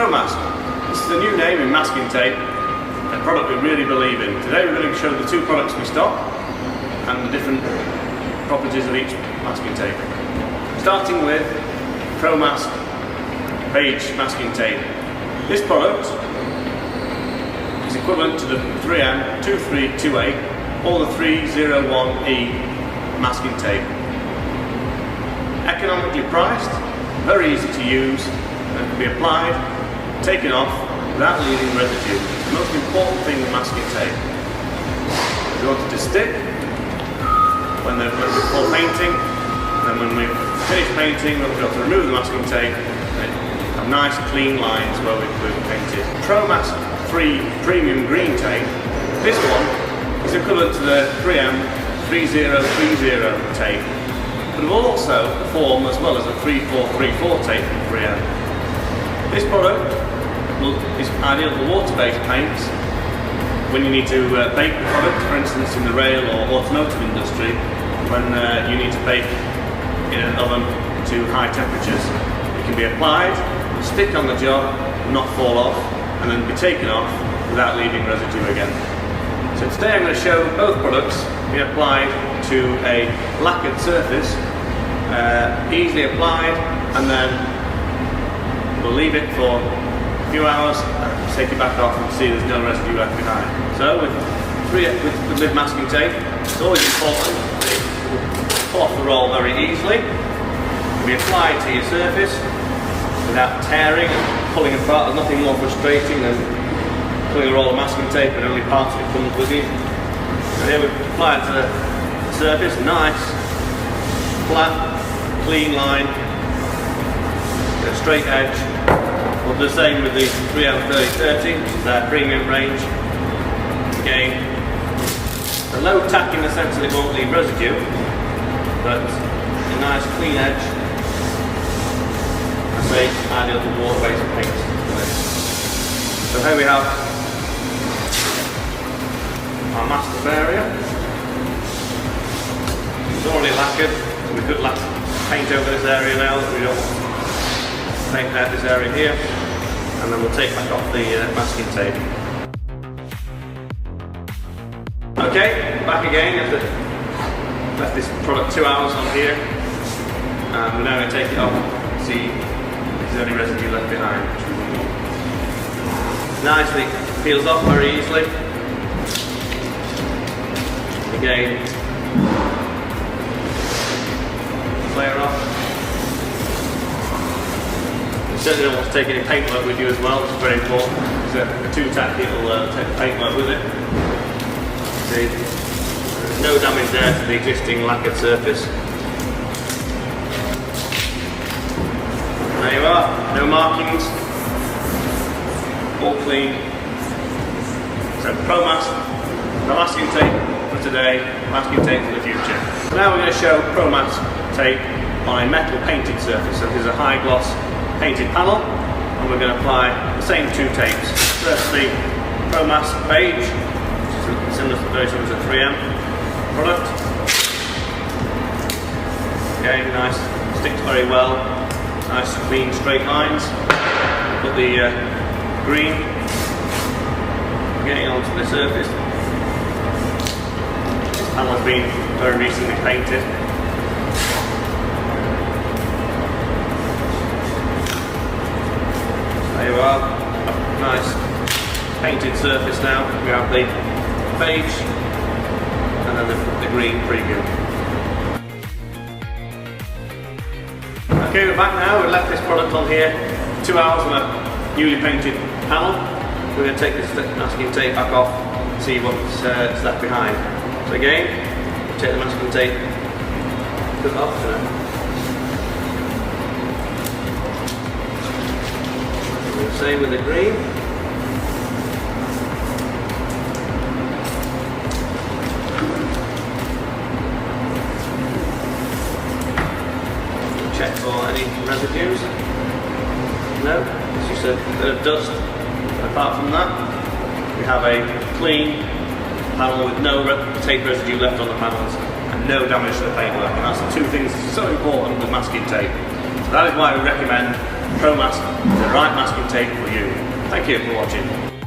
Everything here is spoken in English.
Promask. This is a new name in masking tape, a product we really believe in. Today we're going to show the two products we stock and the different properties of each masking tape. Starting with Promask Beige masking tape. This product is equivalent to the 3M 2328 or the 301E masking tape. Economically priced, very easy to use, and can be applied, taken off without leaving residue. The most important thing with masking tape. We want it to stick when before painting, and when we finish painting, we'll be able to remove the masking tape and have nice clean lines where we've painted. Promask Premium Green tape. This one is equivalent to the 3M 3030 tape, but will also perform as well as a 3434 tape from 3M. This product is ideal for water-based paints when you need to bake the product, for instance in the rail or automotive industry, when you need to bake in an oven to high temperatures. It can be applied, stick on the job, not fall off, and then be taken off without leaving residue again. So today I'm going to show both products being applied to a lacquered surface, easily applied, and then we'll leave it for a few hours, take it back off and see there's no residue left behind. So with lid masking tape, it's always important to pull off the roll very easily. It can be applied to your surface without tearing and pulling apart. There's nothing more frustrating than pulling a roll of masking tape and only parts of it comes with you. And here we've applied to the surface, nice, flat, clean line, a straight edge. We'll do the same with the 3M 3030, which is their premium range. Again, a low tack in the sense that it won't leave residue, but a nice clean edge. I say ideal for water-based paints. So here we have our master area. It's already lacquered, so we could paint over this area now that we don't want to paint out this area here, and then we'll take back off the masking tape. Okay, back again after left this product 2 hours on here, and we're now going to take it off and see if there's any residue left behind. Nicely peels off very easily. Again, flare off. You certainly don't want to take any paintwork with you as well, which is very important. It's a two-tack, it'll take the paintwork with it. See, there's no damage there to the existing lacquered surface. There you are, no markings, all clean. So Promask, the masking tape for today, masking tape for the future. Now we're going to show Promask tape on a metal painted surface. So this is a high gloss painted panel, and we're going to apply the same two tapes. Firstly, Promask Beige, which is very similar to the 3M product. Okay, nice, sticks very well, nice clean straight lines. Put the green getting onto the surface. This panel has been very recently painted. There you are, nice painted surface now. We have the beige and then the green preview. Okay, we're back now. We've left this product on here 2 hours on a newly painted panel. We're going to take this masking tape back off and see what's left behind. So again, take the masking tape, put it off now. Same with the green. Check for any residues. No, it's just a bit of dust. Apart from that, we have a clean panel with no tape residue left on the panels and no damage to the paintwork. And that's the two things so important with masking tape. So that is why we recommend Promask is the right masking tape for you. Thank you for watching.